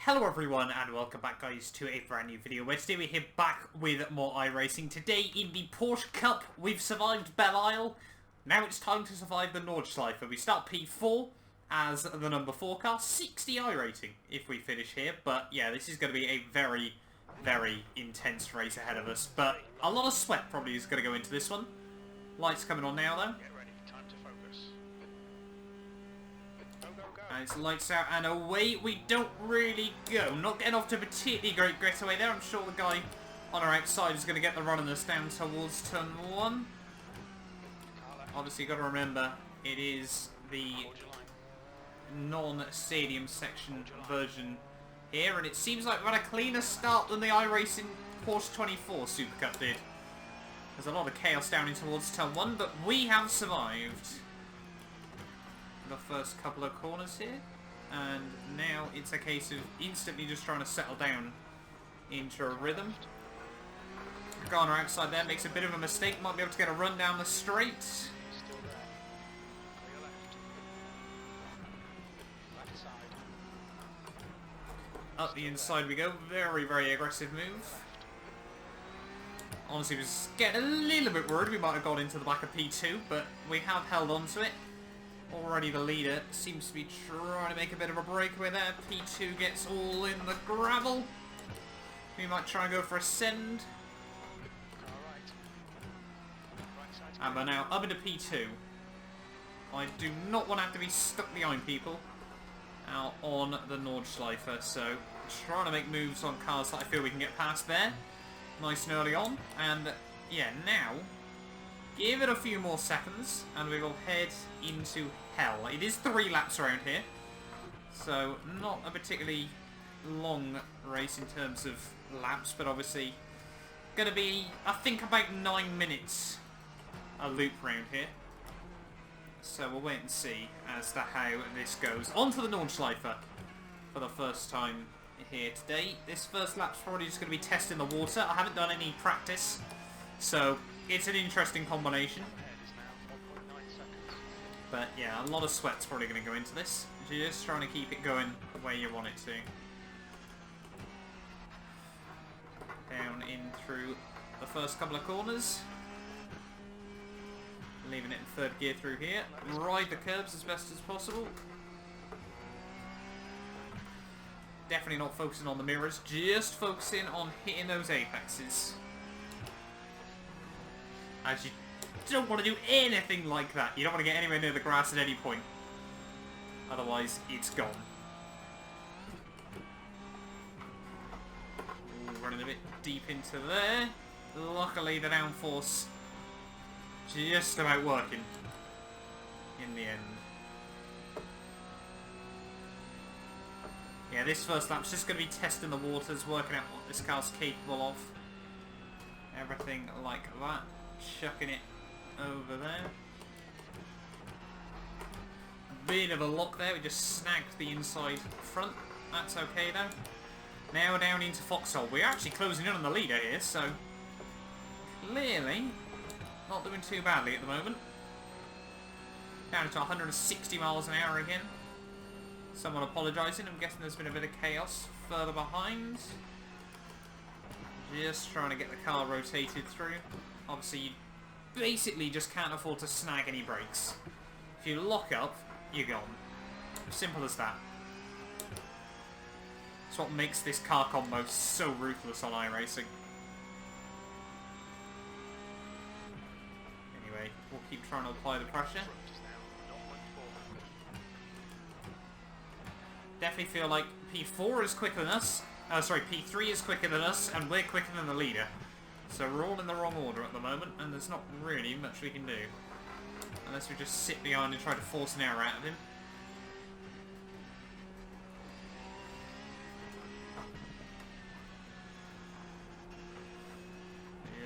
Hello everyone and welcome back guys to a brand new video where today we're here back with more iRacing. Today in the Porsche Cup we've survived Belle Isle. Now it's time to survive the Nordschleife. We start P4 as the number 4 car, 60 iRating if we finish here. But yeah, this is going to be a very, very intense race ahead of us. But a lot of sweat probably is going to go into this one. Lights coming on now though. Get ready, time to focus. Go, go, go. And it's lights out and away we don't really go. Not getting off to a particularly great getaway there. I'm sure the guy on our outside is going to get the run on us down towards turn 1. Obviously you've got to remember it is the non-stadium section version here, and it seems like we've had a cleaner start than the iRacing Porsche 24 Super Cup did. There's a lot of chaos down in towards turn 1, but we have survived the first couple of corners here, and now it's a case of instantly just trying to settle down into a rhythm. Garner outside there makes a bit of a mistake, might be able to get a run down the straight. Still there. Clear left. Left side. Up the inside we go, very, very aggressive move. Honestly, was getting a little bit worried we might have got into the back of P2, but we have held on to it. Already the leader seems to be trying to make a bit of a breakaway there. P2 gets all in the gravel. We might try and go for a send. And we're now up into P2. I do not want to have to be stuck behind people out on the Nordschleife, so trying to make moves on cars that I feel we can get past there. Nice and early on, and yeah, now give it a few more seconds and we will head into hell. It is 3 laps around here, so not a particularly long race in terms of laps, but obviously going to be, I think, about 9 minutes a loop round here. So we'll wait and see as to how this goes. On to the Nordschleife for the first time here today. This first lap's probably just going to be testing the water. I haven't done any practice, so it's an interesting combination. But yeah, a lot of sweat's probably going to go into this. Just trying to keep it going the way you want it to. Down in through the first couple of corners. Leaving it in 3rd gear through here. Ride the curbs as best as possible. Definitely not focusing on the mirrors, just focusing on hitting those apexes. As you don't want to do anything like that. You don't want to get anywhere near the grass at any point. Otherwise, it's gone. Ooh, running a bit deep into there. Luckily, the downforce just about working in the end. Yeah, this first lap's just going to be testing the waters, working out what this car's capable of. Everything like that. Chucking it over there. Bit of a lock there, we just snagged the inside front. That's okay though. Now down into Foxhole. We're actually closing in on the leader here, so clearly not doing too badly at the moment. Down to 160 miles an hour again. Someone apologising. I'm guessing there's been a bit of chaos further behind. Just trying to get the car rotated through. Obviously, you basically just can't afford to snag any brakes. If you lock up, you're gone. Simple as that. It's what makes this car combo so ruthless on iRacing. Anyway, we'll keep trying to apply the pressure. Definitely feel like P4 is quicker than us. Sorry, P3 is quicker than us, and we're quicker than the leader. So we're all in the wrong order at the moment, and there's not really much we can do. Unless we just sit behind and try to force an error out of him.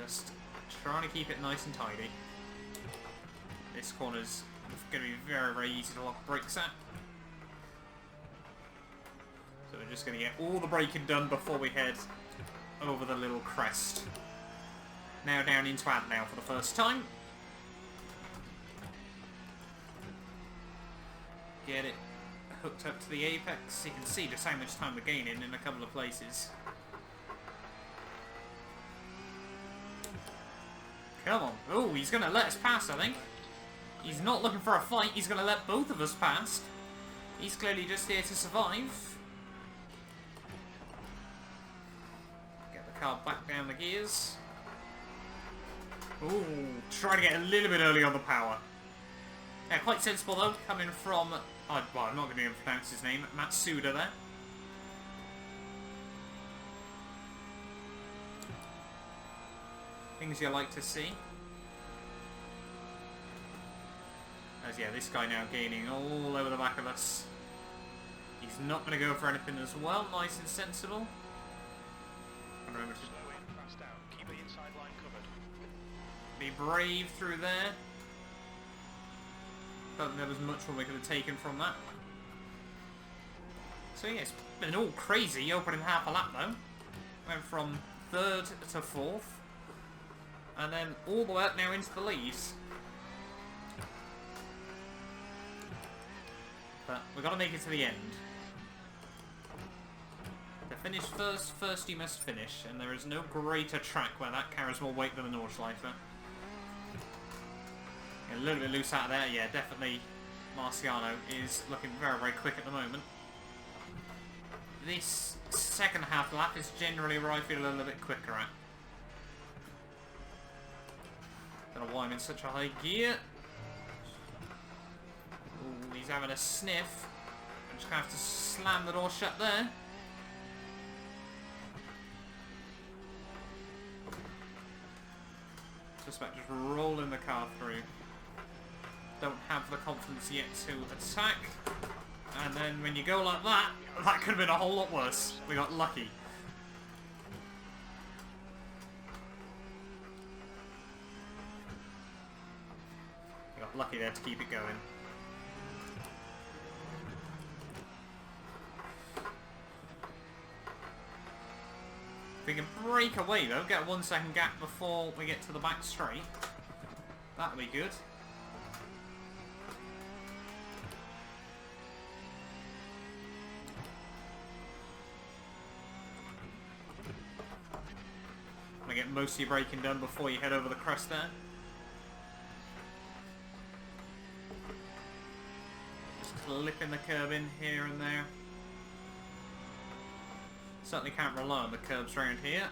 Just trying to keep it nice and tidy. This corner's going to be very, very easy to lock brakes at. So we're just going to get all the braking done before we head over the little crest. Now down into Adnau for the first time. Get it hooked up to the apex. You can see just how much time we're gaining in a couple of places. Come on. Oh, he's going to let us pass, I think. He's not looking for a fight. He's going to let both of us pass. He's clearly just here to survive. Get the car back down the gears. Ooh, try to get a little bit early on the power. Yeah, quite sensible though, coming from... well, I'm not going to be able to pronounce his name. Matsuda there. Things you like to see. As yeah, this guy now gaining all over the back of us. He's not going to go for anything as well. Nice and sensible. Remember to Slow in, fast out. Keep the inside line covered. be brave through there. Don't think there was much more we could have taken from that. So yeah, it's been all crazy opening half a lap though. Went from 3rd to 4th. And then all the way up now into the leads. But we've got to make it to the end. To finish first you must finish, and there is no greater track where that carries more weight than the Nordschleife. A little bit loose out of there, yeah, definitely Marciano is looking very, very quick at the moment. This second half lap is generally where I feel a little bit quicker at. Don't know why I'm in such a high gear. Ooh, he's having a sniff. I'm just going to have to slam the door shut there. Just about just rolling the car through. Don't have the confidence yet to attack. And then when you go like that, that could have been a whole lot worse. We got lucky. We got lucky there to keep it going. If we can break away though, get a 1 second gap before we get to the back straight, that'll be good. Want to get most of your braking done before you head over the crest there. Just clipping the curb in here and there. Certainly can't rely on the curbs around here.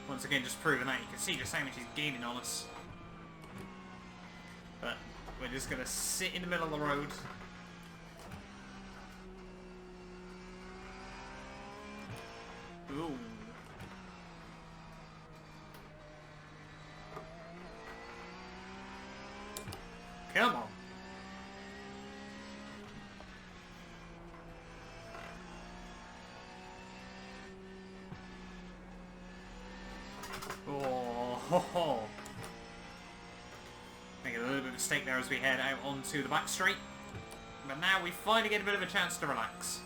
Once again, just proving that you can see just how much he's gaining on us. But we're just going to sit in the middle of the road. Ooh. Come on. Oh, ho, ho. Making a little bit of a mistake there as we head out onto the back straight. But now we finally get a bit of a chance to relax.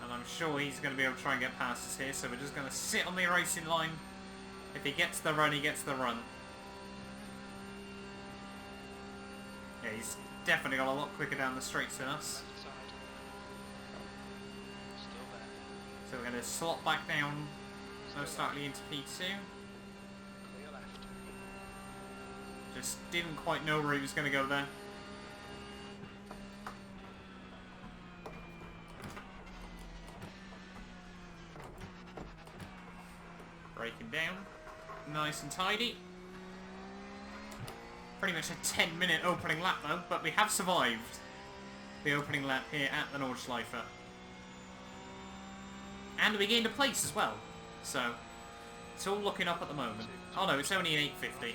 And I'm sure he's going to be able to try and get past us here, so we're just going to sit on the racing line. If he gets the run, he gets the run. Yeah, he's definitely got a lot quicker down the straights than us. Left side. Still there. So we're going to slot back down most likely into P2. Clear left. Just didn't quite know where he was going to go there. Braking down. Nice and tidy. Pretty much a 10-minute opening lap though, but we have survived the opening lap here at the Nordschleife. And we gained a place as well. So, it's all looking up at the moment. Oh no, it's only an 8:50. Podium here.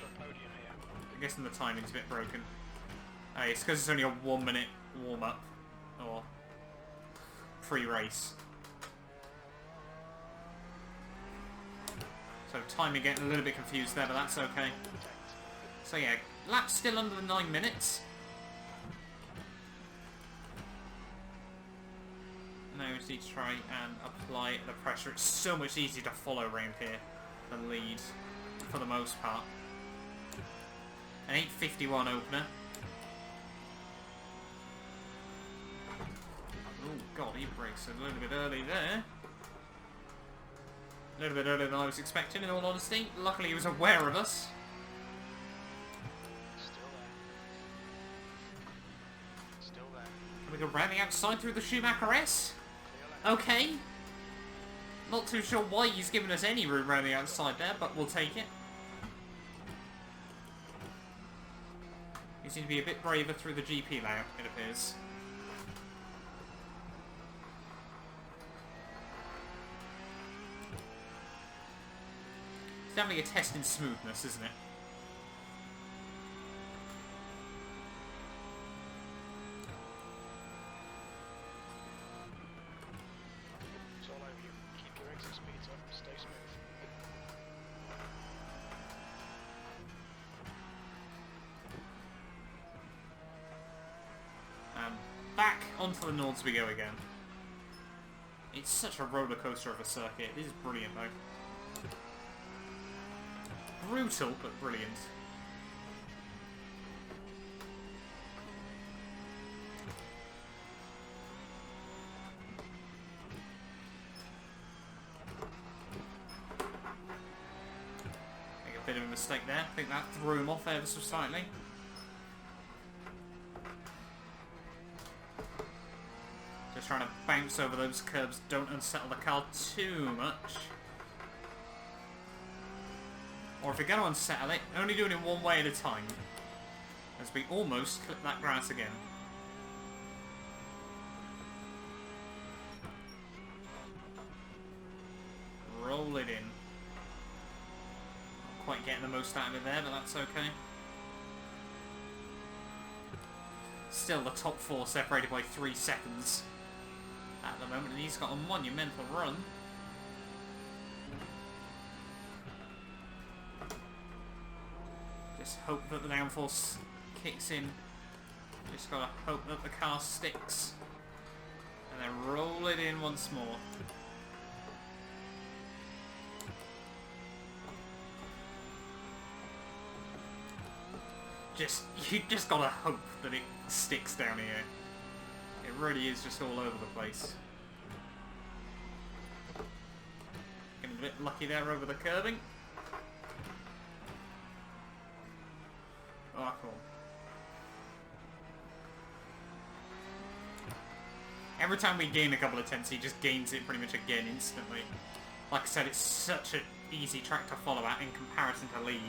I'm guessing the timing's a bit broken. Oh, it's because it's only a 1 minute warm-up. Or pre-race. So timing getting a little bit confused there, but that's okay. So yeah, lap's still under the 9 minutes. Now we just need to try and apply the pressure. It's so much easier to follow around here than lead, for the most part. An 8:51 opener. God, he brakes a little bit early there. A little bit earlier than I was expecting, in all honesty. Luckily, he was aware of us. Still there. Still there. Can we go round the outside through the Schumacher S? Clear left. Okay. Not too sure why he's given us any room round the outside there, but we'll take it. He seems to be a bit braver through the GP layout, it appears. It's definitely a test in smoothness, isn't it? It's all over you. Keep your exit speeds up. Stay smooth. And back onto the Nords we go again. It's such a roller coaster of a circuit. It is brilliant though. Brutal, but brilliant. Make a bit of a mistake there. I think that threw him off ever so slightly. Just trying to bounce over those curbs. Don't unsettle the car too much. Or if you're going to unsettle it, only do it in one way at a time. As we almost clip that grass again. Roll it in. Not quite getting the most out of it there, but that's okay. Still the top four separated by 3 seconds at the moment, and he's got a monumental run. Just hope that the downforce kicks in. Just gotta hope that the car sticks. And then roll it in once more. You just gotta hope that it sticks down here. It really is just all over the place. Getting a bit lucky there over the curbing. Oh, cool. Every time we gain a couple of tenths, he just gains it pretty much again instantly. Like I said, it's such an easy track to follow at in comparison to lead.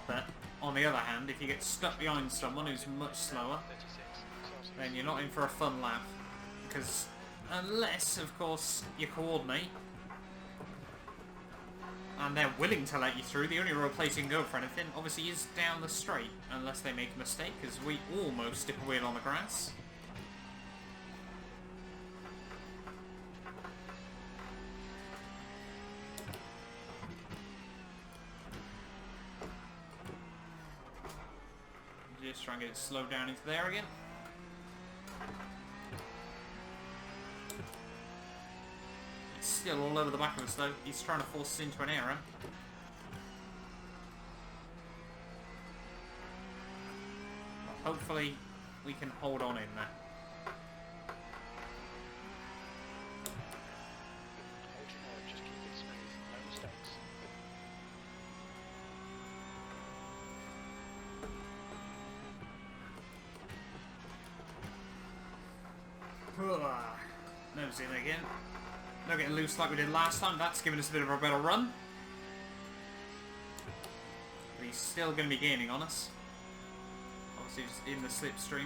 But, on the other hand, if you get stuck behind someone who's much slower, 36. then you're not in for a fun lap. Because, unless, of course, you coordinate, and they're willing to let you through, the only road place you can go for anything, obviously, is down the straight, unless they make a mistake, because we almost dip a wheel on the grass. Just try and get it slowed down into there again. It's still all over the back of us though. He's trying to force us into an error. But hopefully we can hold on in there. Hold your nerve, just keep it smooth. No mistakes. Nose in again. Not getting loose like we did last time. That's given us a bit of a better run. But he's still going to be gaining on us. Obviously just in the slipstream.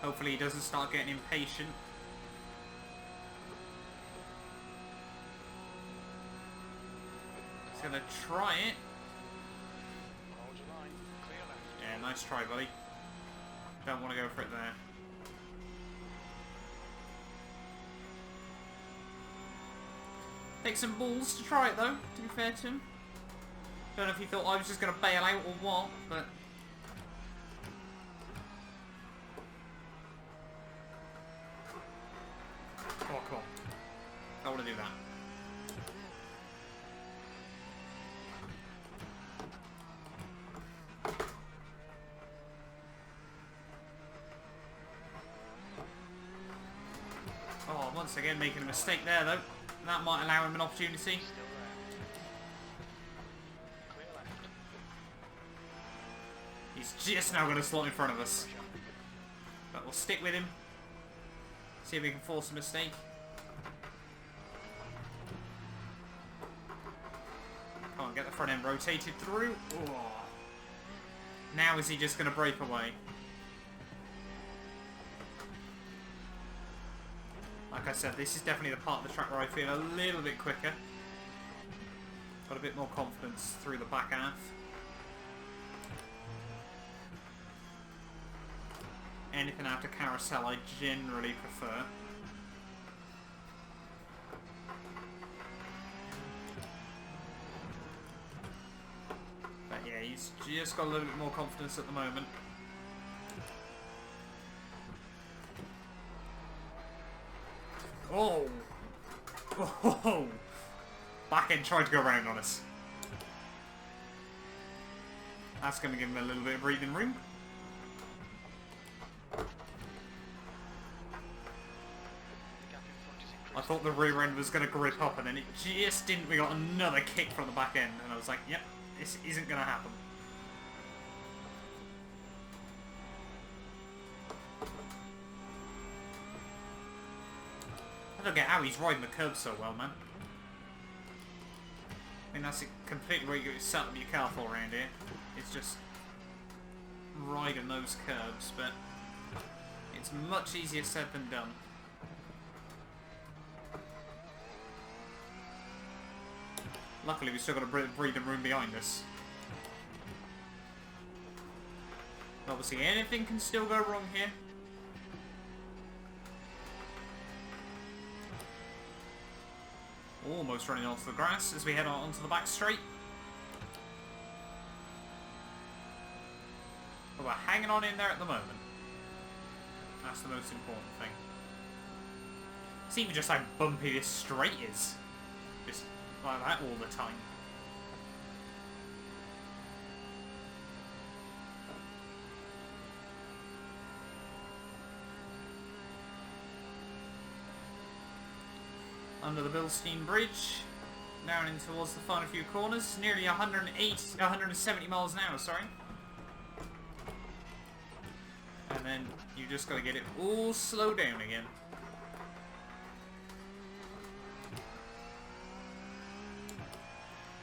Hopefully he doesn't start getting impatient. He's going to try it. Hold your line. Clear left. Yeah, nice try, buddy. Don't want to go for it there. Take some balls to try it though, to be fair to him. Don't know if he thought I was just going to bail out or what, but... Oh, come on. I want to do that. Once again, making a mistake there, though. That might allow him an opportunity. Still there. Clear left. He's just now going to slot in front of us. But we'll stick with him. See if we can force a mistake. Come on, get the front end rotated through. Oh. Now is he just going to break away? Like I said, this is definitely the part of the track where I feel a little bit quicker. Got a bit more confidence through the back half. Anything after carousel I generally prefer. But yeah, he's just got a little bit more confidence at the moment. Oh! Oh! Back end tried to go around on us. That's going to give him a little bit of breathing room. I thought the rear end was going to grip up and then it just didn't. We got another kick from the back end and I was like, yep, this isn't going to happen. I don't get how he's riding the curb so well, man. I mean, that's completely what you set up your car for around here. It's just riding those curbs, but it's much easier said than done. Luckily, we've still got a breathing room behind us. Obviously, anything can still go wrong here. Almost running onto the grass as we head on onto the back straight. But we're hanging on in there at the moment. That's the most important thing. See even just how bumpy this straight is. Just like that all the time. Under the Bilstein Bridge, down in towards the final few corners, nearly 170 miles an hour, sorry. And then you just got to get it all slowed down again.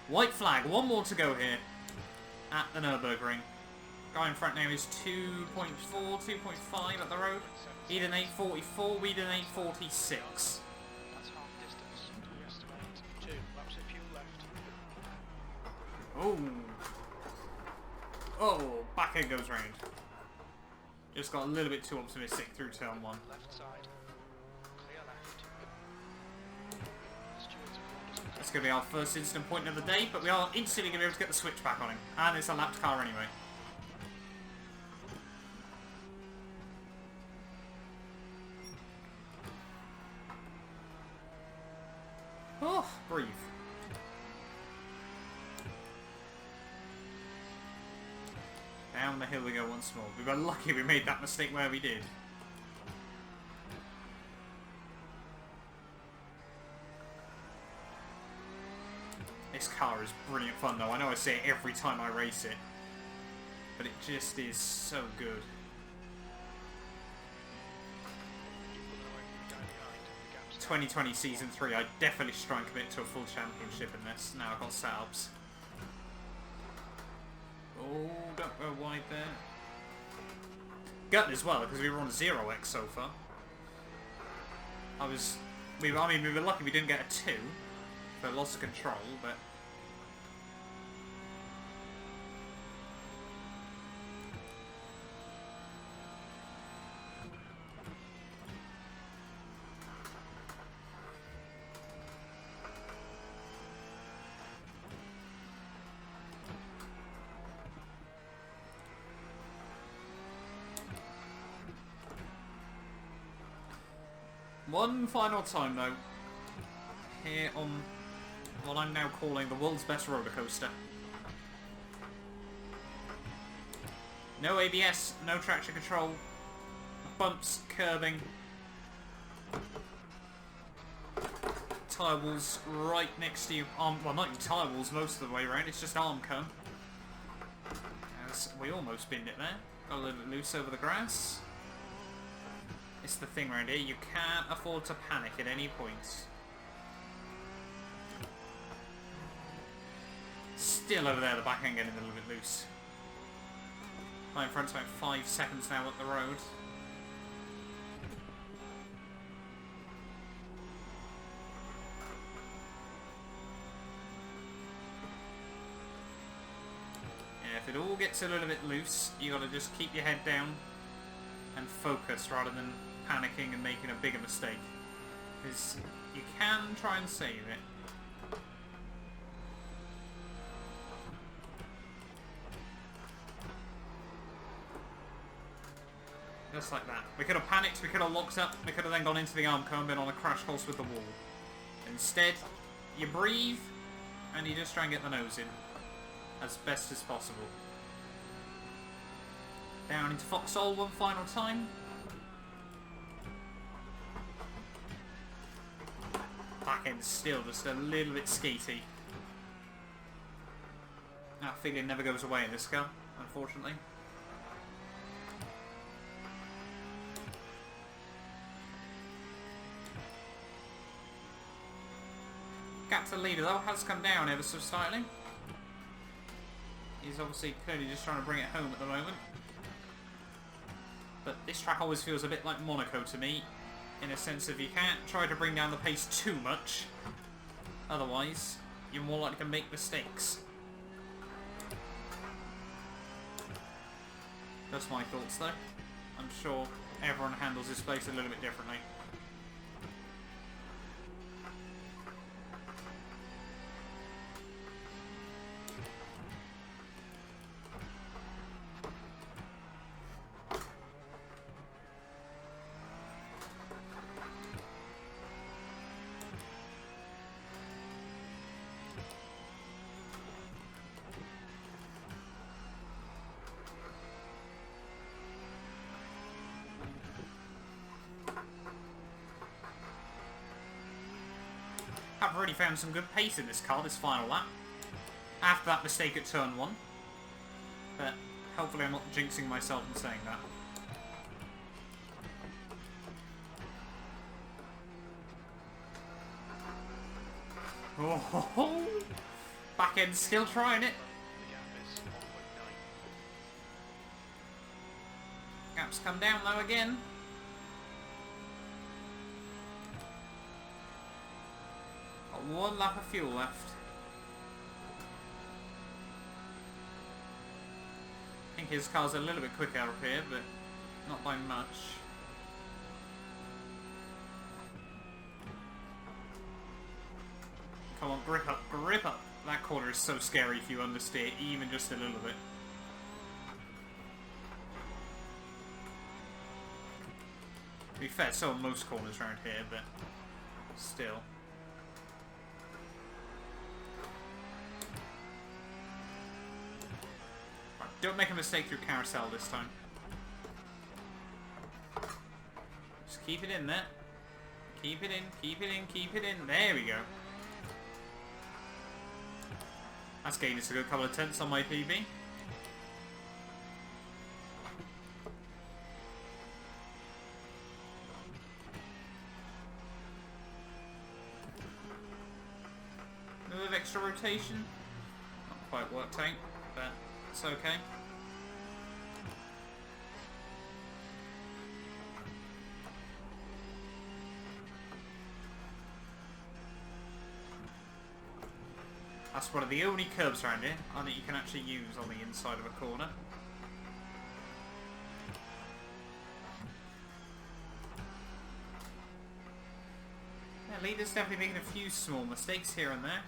White flag, one more to go here at the Nürburgring. Guy in front now is 2.4, 2.5 at the road. He did an 8.44, we did an 8.46. Oh! Oh! Back end goes round. Just got a little bit too optimistic through turn one. Left side. Clear left. That's going to be our first instant point of the day, but we are instantly going to be able to get the switch back on him. And it's a lapped car anyway. Oh, breathe. Down the hill we go once more. We were lucky we made that mistake where we did. This car is brilliant fun though. I know I say it every time I race it, but it just is so good. Behind. 2020 Season 3, I definitely try and commit to a full championship in this. Now I've got setups. Oh, don't go wide there. Gutted as well, because we were on 0x so far. I mean, we were lucky we didn't get a 2 for loss of control, but... One final time though, here on what I'm now calling the world's best roller coaster. No ABS, no traction control, bumps, curbing. tyre walls right next to you. Well, not even tyre walls most of the way around, it's just arm cone. As we almost binned it there. Got a little bit loose over the grass. It's the thing around here, you can't afford to panic at any point. Still over there, the back end getting a little bit loose. My in front's about 5 seconds now up the road. Yeah, if it all gets a little bit loose, you gotta just keep your head down and focus rather than panicking and making a bigger mistake. Because you can try and save it. Just like that. We could have panicked, we could have locked up, we could have then gone into the arm cone and been on a crash course with the wall. Instead, you breathe and you just try and get the nose in as best as possible. Down into Foxhole one final time. Back end still just a little bit skeety. That feeling never goes away in this car, unfortunately. Gap to the leader though has come down ever so slightly. He's obviously clearly just trying to bring it home at the moment. But this track always feels a bit like Monaco to me, in a sense of you can't try to bring down the pace too much, otherwise you're more likely to make mistakes. That's my thoughts though. I'm sure everyone handles this place a little bit differently. I've already found some good pace in this car this final lap. After that mistake at turn 1. But hopefully I'm not jinxing myself in saying that. Oh, back end still trying it. The gap is 1.9. Gap's come down though again. Got 1 lap of fuel left. I think his car's a little bit quicker up here, but not by much. Come on, grip up, grip up! That corner is so scary if you understeer, even just a little bit. To be fair, so are most corners around here, but still. Right, don't make a mistake through carousel this time. Just keep it in there. Keep it in, keep it in, keep it in. There we go. That's gained us a good couple of tenths on my PB. A little extra rotation. Not quite worked out, but it's okay. That's one of the only curbs around here that you can actually use on the inside of a corner. Yeah, leader's definitely making a few small mistakes here and there.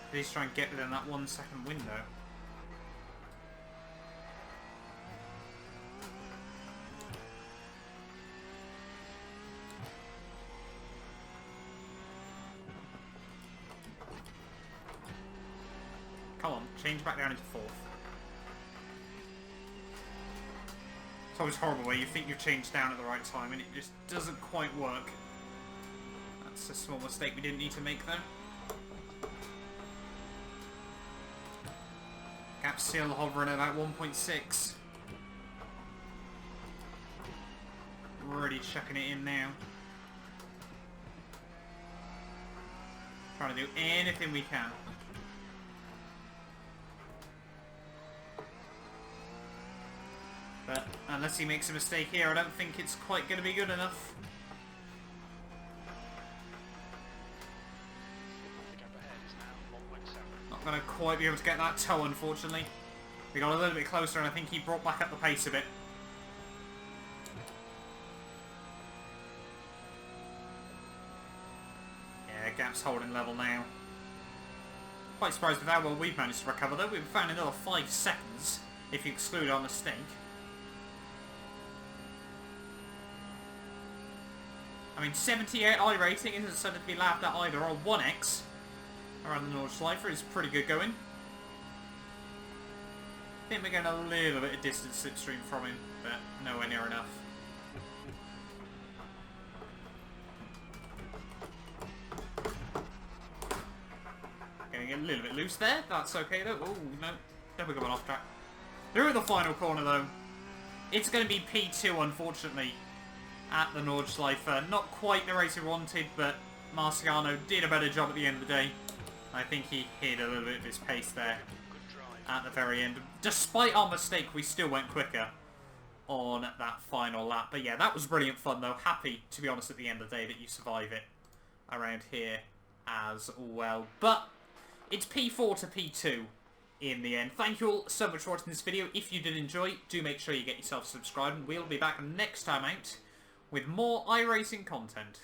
Please try and get within that 1 second window. Come on, change back down into 4th. always horrible where you think you've changed down at the right time and it just doesn't quite work. That's a small mistake we didn't need to make though. Gap still hovering at about 1.6. Really chucking it in now. Trying to do anything we can. But unless he makes a mistake here, I don't think it's quite going to be good enough. The gap ahead is now 1.7. Not going to quite be able to get that toe, unfortunately. We got a little bit closer, and I think he brought back up the pace a bit. Yeah, gap's holding level now. Quite surprised with how well we've managed to recover, though. We've found another 5 seconds, if you exclude our mistake. I mean, 78 iRating isn't something to be laughed at either, or 1x around the Nordschleife is pretty good going. I think we're getting a little bit of distance slipstream from him, but nowhere near enough. Getting a little bit loose there, that's okay though. Oh no, never going off track. Through the final corner though. It's going to be P2 unfortunately. At the Nordschleife. Not quite the race we wanted, but Marciano did a better job at the end of the day. I think he hit a little bit of his pace there at the very end. Despite our mistake, we still went quicker on that final lap. But yeah, that was brilliant fun though. Happy, to be honest, at the end of the day that you survive it around here as well. But it's P4 to P2 in the end. Thank you all so much for watching this video. If you did enjoy, do make sure you get yourself subscribed. And we'll be back next time out with more iRacing content.